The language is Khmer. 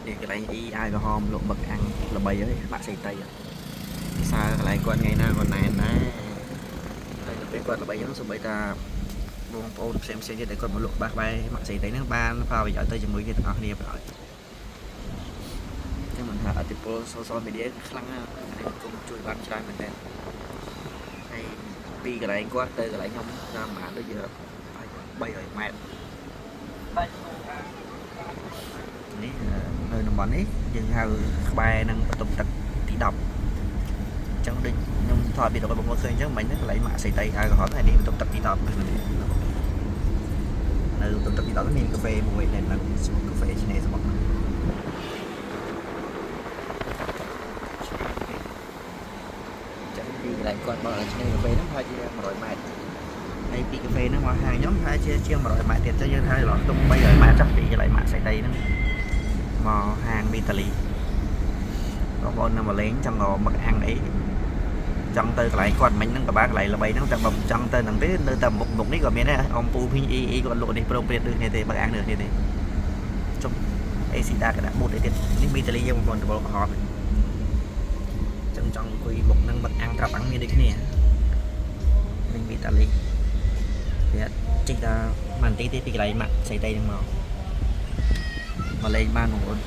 thì cái này y ai có hôm lộ bậc ăn là bay ấy bạn xây tay xa lại con ngày nào còn này nè đây là cái con là bay nó số bay ta buông ô xem để con một lộ ba bay bạn xây tay nó ba nó pha bây giờ tới chừng mũi kia ở đi rồi nhưng mình hạ thì pro mình đi khăng này cũng chui bắn trái mình đây hay đi cái này quá tới cái này không ra mà nó giờ bay rồi mẹនេះនៅតំបន់នេះយើងហៅក្បែរនឹងបន្ទប់ទឹកទី10អញ្ចឹងដូចខ្ញុំថតវីដេអូបងប្អូនឃើញអញ្ចឹងមិញហ្នឹងកន្លែងម៉ាក់សីតីអាល់កុហុលហើយនេះបន្ទប់ទឹកទី10នៅបន្ទប់ទឹកទី10នេះមានកាហ្វេមួយនៅហ្នឹងកាហ្វេឆ្នេរសមុទ្រចឹងពីកន្លែងគាត់មកឆ្នេរកាហ្វេហ្នឹងប្រហែលជា100ម៉ែត្រហើយពីកាហ្វេហ្នឹងមកហាងខ្ញុំប្រហែលជាជាង100ម៉ែត្រទៀតទៅយើងថាឡងទុំ300ម៉ែត្រចុះពីកន្លែងម៉ាក់សីតីហ្នឹងមកហាងមីតាលីបងប្អូននៅមកលេងចង់មកអាំងអីចង់ទៅកន្លែងគាត់មិញហ្នឹងក៏បានកន្លែងល្បីហ្នឹងតែបើចង់ទៅហ្នឹងទេនៅតែមុខនេះក៏មានដែរអំពូភីងអ៊ីគាត់លក់នេះប្រងព្រាតដូចគ្នាទេបើអាំងដូចគ្នាទេជុំអេស៊ីដាក៏ដាក់ប៊ូតអីទៀតនេះមីតាលីយើងបងប្អូនដបលកំហត់ចឹងចង់អង្គុយមុខហ្នឹងមកអាំងត្រាប់អាំងមានដូចគ្នានេះមីតាលីវាចេះតែមិនទីទេពីកន្លែងម៉ាក់ស្អីតៃហ្នឹងមកលេងបានបងប្អូន